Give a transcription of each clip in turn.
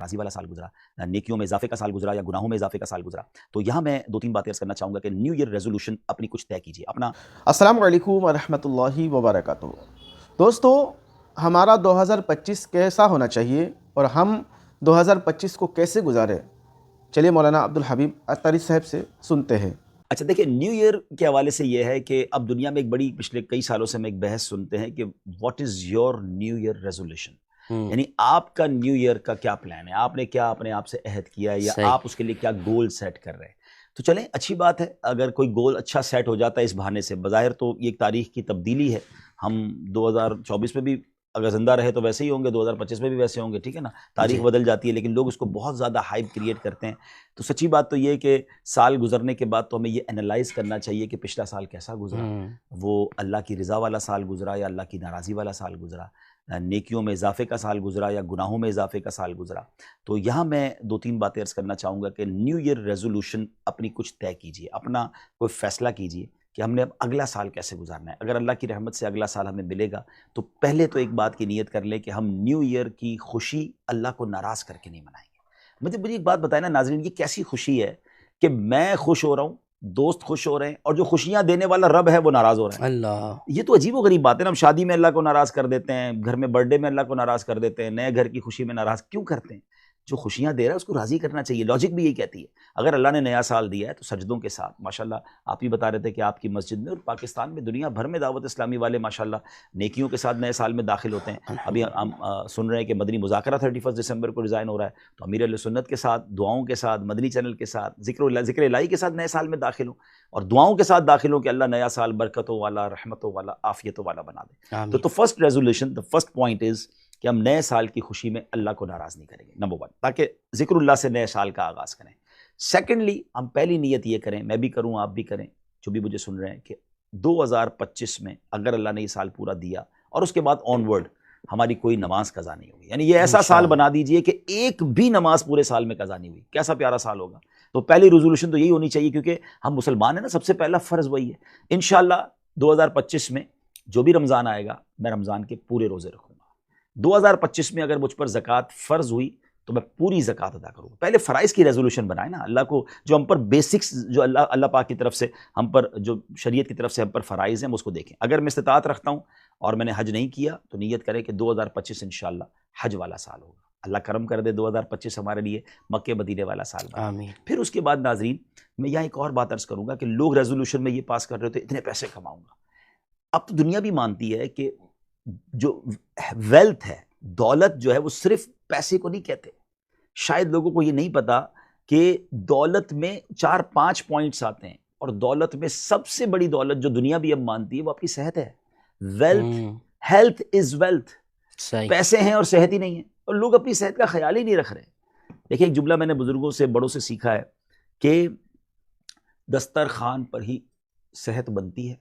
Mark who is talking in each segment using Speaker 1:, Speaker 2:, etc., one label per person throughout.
Speaker 1: راضی والا سال گزرا، نیکیوں میں اضافے کا سال گزرا یا گناہوں میں اضافے کا سال گزرا. تو یہاں میں دو تین باتیں عرض کرنا چاہوں گا کہ نیو ایئر ریزولوشن اپنی کچھ طے کیجیے اپنا.
Speaker 2: السلام علیکم ورحمۃ اللہ وبرکاتہ. دوستو، ہمارا 2025 کیسا ہونا چاہیے اور ہم 2025 کو کیسے گزارے؟ چلیے مولانا عبدالحبیب اتاری صاحب سے سنتے ہیں.
Speaker 1: اچھا دیکھیں، نیو ایئر کے حوالے سے یہ ہے کہ اب دنیا میں ایک بڑی پچھلے کئی سالوں سے ہم ایک بحث سنتے ہیں کہ what is your new year resolution, یعنی آپ کا نیو ایئر کا کیا پلان ہے، آپ نے کیا اپنے آپ سے عہد کیا ہے یا آپ اس کے لیے کیا گول سیٹ کر رہے ہیں. تو چلیں اچھی بات ہے اگر کوئی گول اچھا سیٹ ہو جاتا ہے اس بہانے سے. بظاہر تو یہ ایک تاریخ کی تبدیلی ہے، ہم 2024 میں بھی اگر زندہ رہے تو ویسے ہی ہوں گے، 2025 میں بھی ویسے ہوں گے، ٹھیک ہے نا. تاریخ بدل جاتی ہے لیکن لوگ اس کو بہت زیادہ ہائپ کریٹ کرتے ہیں. تو سچی بات تو یہ کہ سال گزرنے کے بعد تو ہمیں یہ انالائز کرنا چاہیے کہ پچھلا سال کیسا گزرا، وہ اللہ کی رضا والا سال گزرا یا اللہ کی ناراضی والا سال گزرا، نیکیوں میں اضافے کا سال گزرا یا گناہوں میں اضافے کا سال گزرا. تو یہاں میں دو تین باتیں عرض کرنا چاہوں گا کہ نیو ایئر ریزولوشن اپنی کچھ طے کیجیے، اپنا کوئی فیصلہ کیجیے کہ ہم نے اب اگلا سال کیسے گزارنا ہے. اگر اللہ کی رحمت سے اگلا سال ہمیں ملے گا تو پہلے تو ایک بات کی نیت کر لیں کہ ہم نیو ایئر کی خوشی اللہ کو ناراض کر کے نہیں منائیں گے. مجھے ایک بات بتائیں نا ناظرین، یہ کیسی خوشی ہے کہ میں خوش ہو رہا ہوں، دوست خوش ہو رہے ہیں، اور جو خوشیاں دینے والا رب ہے وہ ناراض ہو رہا ہے.
Speaker 3: اللہ،
Speaker 1: یہ تو عجیب و غریب بات ہے نا. ہم شادی میں اللہ کو ناراض کر دیتے ہیں، گھر میں برتھ ڈے میں اللہ کو ناراض کر دیتے ہیں، نئے گھر کی خوشی میں ناراض کیوں کرتے ہیں؟ جو خوشیاں دے رہا ہے اس کو راضی کرنا چاہیے. لاجک بھی یہی کہتی ہے. اگر اللہ نے نیا سال دیا ہے تو سجدوں کے ساتھ، ماشاءاللہ آپ ہی بتا رہے تھے کہ آپ کی مسجد میں اور پاکستان میں دنیا بھر میں دعوت اسلامی والے ماشاءاللہ نیکیوں کے ساتھ نئے سال میں داخل ہوتے ہیں. ابھی ہم سن رہے ہیں کہ مدنی مذاکرہ 31 دسمبر کو ڈیزائن ہو رہا ہے، تو امیر علیہ سنت کے ساتھ، دعاؤں کے ساتھ، مدنی چینل کے ساتھ، ذکر الہی کے ساتھ نئے سال میں داخل ہوں اور دعاؤں کے ساتھ داخل ہوں کہ اللہ نیا سال برکتوں والا، رحمتوں والا، عافیتوں والا بنا دے. تو first resolution, the first point is کہ ہم نئے سال کی خوشی میں اللہ کو ناراض نہیں کریں گے، نمبر 1، تاکہ ذکر اللہ سے نئے سال کا آغاز کریں. سیکنڈلی، ہم پہلی نیت یہ کریں، میں بھی کروں آپ بھی کریں جو بھی مجھے سن رہے ہیں، کہ 2025 میں اگر اللہ نے یہ سال پورا دیا اور اس کے بعد آن ورڈ ہماری کوئی نماز قضا نہیں ہوگی. یعنی یہ ایسا سال بنا دیجئے کہ ایک بھی نماز پورے سال میں قضا نہیں ہوئی. کیسا پیارا سال ہوگا. تو پہلی ریزولوشن تو یہی ہونی چاہیے، کیونکہ ہم مسلمان ہیں نا، سب سے پہلا فرض وہی ہے. انشاءاللہ 2025 میں جو بھی رمضان آئے گا میں رمضان کے پورے روزے رکھوں گا. 2025 میں اگر مجھ پر زکوٰۃ فرض ہوئی تو میں پوری زکوٰۃ ادا کروں گا. پہلے فرائض کی ریزولوشن بنائیں نا. اللہ کو جو ہم پر بیسکس، جو اللہ پاک کی طرف سے ہم پر، جو شریعت کی طرف سے ہم پر فرائض ہیں، ہم اس کو دیکھیں. اگر میں استطاعت رکھتا ہوں اور میں نے حج نہیں کیا تو نیت کریں کہ 2025 انشاءاللہ حج والا سال ہوگا. اللہ کرم کر دے 2025 ہمارے لیے مکہ مدینے والا سال بنا.
Speaker 3: آمین.
Speaker 1: پھر اس کے بعد ناظرین میں یہاں ایک اور بات عرض کروں گا کہ لوگ ریزولوشن میں یہ پاس کر رہے ہوتے اتنے پیسے کماؤں گا. اب تو دنیا بھی مانتی ہے کہ جو ویلتھ ہے، دولت جو ہے، وہ صرف پیسے کو نہیں کہتے. شاید لوگوں کو یہ نہیں پتا کہ دولت میں 4-5 پوائنٹس آتے ہیں، اور دولت میں سب سے بڑی دولت جو دنیا بھی اب مانتی ہے وہ آپ کی صحت ہے. Wealth, health is wealth. پیسے ہیں اور صحت ہی نہیں ہے، اور لوگ اپنی صحت کا خیال ہی نہیں رکھ رہے. دیکھیں ایک جملہ میں نے بزرگوں سے، بڑوں سے سیکھا ہے کہ دسترخوان پر ہی صحت بنتی ہے،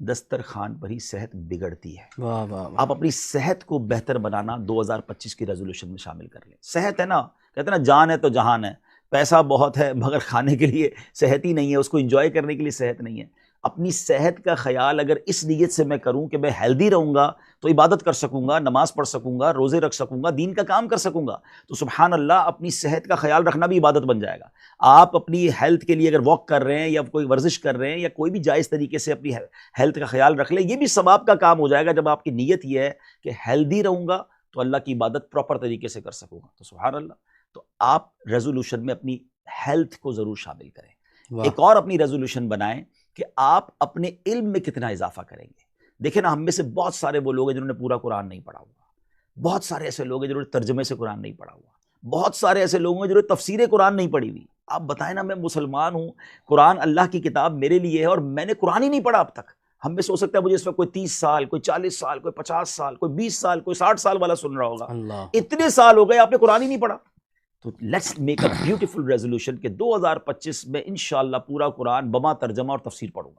Speaker 1: دسترخوان پر ہی صحت بگڑتی ہے.
Speaker 3: واہ واہ.
Speaker 1: آپ اپنی صحت کو بہتر بنانا 2025 کی ریزولوشن میں شامل کر لیں. صحت ہے نا، کہتے ہیں نا جان ہے تو جہان ہے. پیسہ بہت ہے مگر کھانے کے لیے صحت ہی نہیں ہے، اس کو انجوائے کرنے کے لیے صحت نہیں ہے. اپنی صحت کا خیال اگر اس نیت سے میں کروں کہ میں ہیلدی رہوں گا تو عبادت کر سکوں گا، نماز پڑھ سکوں گا، روزے رکھ سکوں گا، دین کا کام کر سکوں گا، تو سبحان اللہ اپنی صحت کا خیال رکھنا بھی عبادت بن جائے گا. آپ اپنی ہیلتھ کے لیے اگر واک کر رہے ہیں یا کوئی ورزش کر رہے ہیں یا کوئی بھی جائز طریقے سے اپنی ہیلتھ کا خیال رکھ لیں، یہ بھی ثواب کا کام ہو جائے گا. جب آپ کی نیت یہ ہے کہ ہیلدی رہوں گا تو اللہ کی عبادت پراپر طریقے سے کر سکوں گا، تو سبحان اللہ. تو آپ ریزولوشن میں اپنی ہیلتھ کو ضرور شامل کریں. ایک اور اپنی ریزولوشن بنائیں کہ آپ اپنے علم میں کتنا اضافہ کریں گے. دیکھیں نا، ہم میں سے بہت سارے وہ لوگ ہیں جنہوں نے پورا قرآن نہیں پڑھا ہوا، بہت سارے ایسے لوگ ہیں جنہوں نے ترجمے سے قرآن نہیں پڑھا ہوا، بہت سارے ایسے لوگ ہیں جنہوں نے تفسیر قرآن نہیں پڑھی ہوئی. آپ بتائیں نا، میں مسلمان ہوں، قرآن اللہ کی کتاب میرے لیے ہے اور میں نے قرآن ہی نہیں پڑھا اب تک. ہم میں سے ہو سکتا ہے مجھے اس وقت کوئی 30 سال، کوئی 40 سال، کوئی 50 سال، کوئی 20 سال، کوئی 60 سال والا سن رہا ہوگا. اتنے سال ہو گئے آپ نے قرآن ہی نہیں پڑھا. تو let's make a beautiful resolution کہ 2025 میں انشاءاللہ پورا قرآن بما ترجمہ اور تفسیر پڑھوں گا.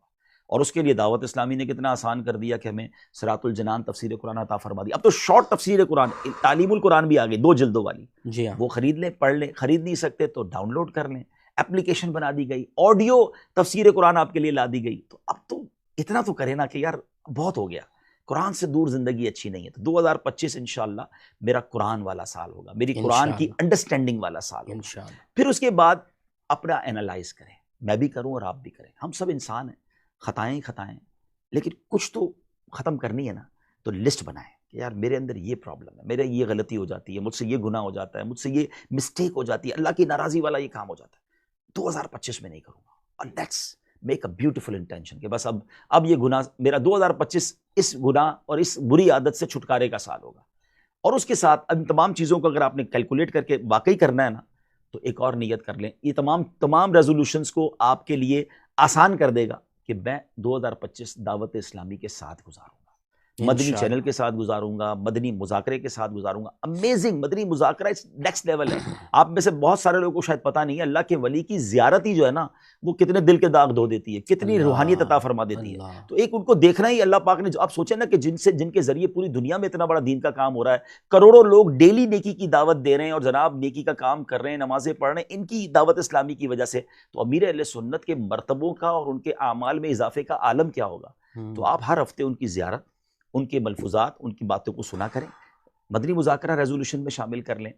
Speaker 1: اور اس کے لیے دعوت اسلامی نے کتنا آسان کر دیا کہ ہمیں صراط الجنان تفسیر قرآن عطا فرما دی. اب تو شارٹ تفسیر قرآن، تعلیم القرآن بھی آ گئی 2 جلدوں والی.
Speaker 3: جی ہاں،
Speaker 1: وہ خرید لیں، پڑھ لیں. خرید نہیں سکتے تو ڈاؤن لوڈ کر لیں. اپلیکیشن بنا دی گئی، آڈیو تفسیر قرآن آپ کے لیے لا دی گئی. تو اب تو اتنا تو کریں نا کہ یار بہت ہو گیا. قرآن سے دور زندگی اچھی نہیں ہے. تو 2025 انشاءاللہ میرا قرآن والا سال ہوگا, میری قرآن کی انڈرسٹینڈنگ والا سال ہوگا
Speaker 3: انشاءاللہ.
Speaker 1: پھر اس کے بعد اپنا اینالائز کریں, میں بھی کروں اور آپ بھی کریں. ہم سب انسان ہیں, خطائیں, لیکن کچھ تو ختم کرنی ہے نا. تو لسٹ بنائیں کہ یار میرے اندر یہ پرابلم ہے, میرے یہ غلطی ہو جاتی ہے, مجھ سے یہ گناہ ہو جاتا ہے, مجھ سے یہ مسٹیک ہو جاتی ہے, اللہ کی ناراضی والا یہ کام ہو جاتا ہے. 2025 میں نہیں کروں گا. اور let's make a beautiful intention کہ بس اب یہ گناہ میرا 2025 اس گناہ اور اس بری عادت سے چھٹکارے کا سال ہوگا. اور اس کے ساتھ ان تمام چیزوں کو اگر آپ نے کیلکولیٹ کر کے واقعی کرنا ہے نا, تو ایک اور نیت کر لیں. یہ تمام ریزولوشنز کو آپ کے لیے آسان کر دے گا کہ میں 2025 دعوت اسلامی کے ساتھ گزاروں گا, مدنی چینل کے ساتھ گزاروں گا, مدنی مذاکرے کے ساتھ گزاروں گا. امیزنگ مدنی مذاکرہ نیکسٹ لیول ہے. آپ میں سے بہت سارے لوگوں کو شاید پتہ نہیں ہے, اللہ کے ولی کی زیارت ہی جو ہے نا وہ کتنے دل کے داغ دھو دیتی ہے, کتنی روحانیت عطا فرما دیتی ہے. تو ایک ان کو دیکھنا ہی اللہ پاک نے, جو آپ سوچیں نا کہ جن کے ذریعے پوری دنیا میں اتنا بڑا دین کا کام ہو رہا ہے, کروڑوں لوگ ڈیلی نیکی کی دعوت دے رہے ہیں اور جناب نیکی کا کام کر رہے ہیں, نمازیں پڑھ رہے ہیں, ان کی دعوت اسلامی کی وجہ سے. تو امیر اہل سنت کے مرتبوں کا اور ان کے اعمال میں اضافے کا عالم کیا ہوگا. تو آپ ہر ہفتے ان کی زیارت, ان کے ملفوظات, ان کی باتوں کو سنا کریں. مدنی مذاکرہ ریزولوشن میں شامل کر لیں.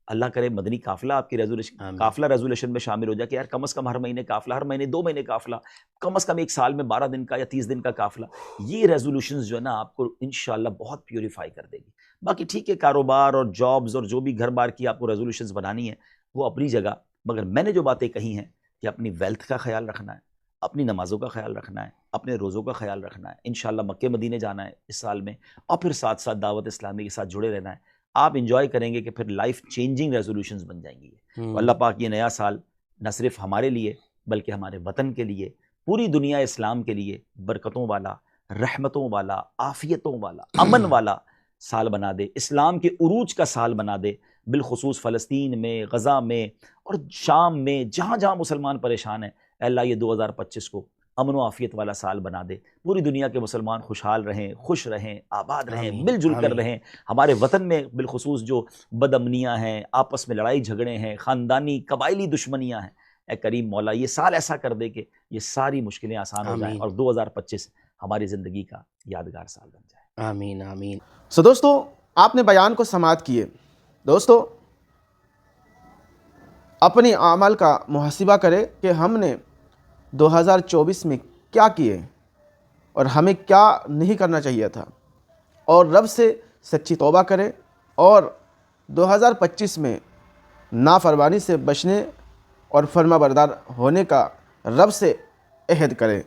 Speaker 1: اللہ کرے مدنی قافلہ آپ کی قافلہ ریزولوشن میں شامل ہو جائے کہ یار کم از کم ہر مہینے قافلہ, ہر مہینے 2 مہینے قافلہ, کم از کم ایک سال میں 12 دن کا یا 30 دن کا قافلہ. یہ ریزولوشنز جو ہے نا آپ کو انشاءاللہ بہت پیوریفائی کر دے گی. باقی ٹھیک ہے, کاروبار اور جابز اور جو بھی گھر بار کی آپ کو ریزولوشنز بنانی ہیں وہ اپنی جگہ, مگر میں نے جو باتیں کہی ہیں کہ اپنی ویلتھ کا خیال رکھنا ہے, اپنی نمازوں کا خیال رکھنا ہے, اپنے روزوں کا خیال رکھنا ہے, انشاءاللہ مکہ مدینے جانا ہے اس سال میں, اور پھر ساتھ ساتھ دعوت اسلامی کے ساتھ جڑے رہنا ہے. آپ انجوائے کریں گے کہ پھر لائف چینجنگ ریزولوشنز بن جائیں گی. تو اللہ پاک یہ نیا سال نہ صرف ہمارے لیے بلکہ ہمارے وطن کے لیے, پوری دنیا اسلام کے لیے برکتوں والا, رحمتوں والا, عافیتوں والا, امن والا سال بنا دے, اسلام کے عروج کا سال بنا دے. بالخصوص فلسطین میں, غزہ میں اور شام میں, جہاں جہاں مسلمان پریشان ہیں, اے اللہ یہ 2025 کو امن و عافیت والا سال بنا دے. پوری دنیا کے مسلمان خوشحال رہیں, خوش رہیں, آباد رہیں, مل جل کر رہیں. ہمارے وطن میں بالخصوص جو بد امنیاں ہیں, آپس میں لڑائی جھگڑے ہیں, خاندانی قبائلی دشمنیاں ہیں, اے کریم مولا یہ سال ایسا کر دے کہ یہ ساری مشکلیں آسان ہو جائیں اور 2025 ہماری زندگی کا یادگار سال بن جائے.
Speaker 3: آمین آمین.
Speaker 2: دوستو آپ نے بیان کو سماعت کیے. دوستو اپنی اعمال کا محاسبہ کرے کہ ہم نے 2024 میں کیا کیے اور ہمیں کیا نہیں کرنا چاہیے تھا, اور رب سے سچی توبہ کرے اور 2025 میں نافرمانی سے بچنے اور فرما بردار ہونے کا رب سے عہد کرے.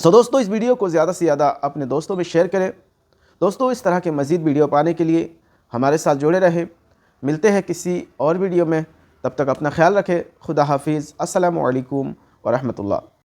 Speaker 2: دوستو اس ویڈیو کو زیادہ سے زیادہ اپنے دوستوں میں شیئر کریں. دوستو اس طرح کے مزید ویڈیو پانے کے لیے ہمارے ساتھ جڑے رہیں. ملتے ہیں کسی اور ویڈیو میں, تب تک اپنا خیال رکھیں. خدا حافظ. السلام علیکم ورحمۃ اللہ.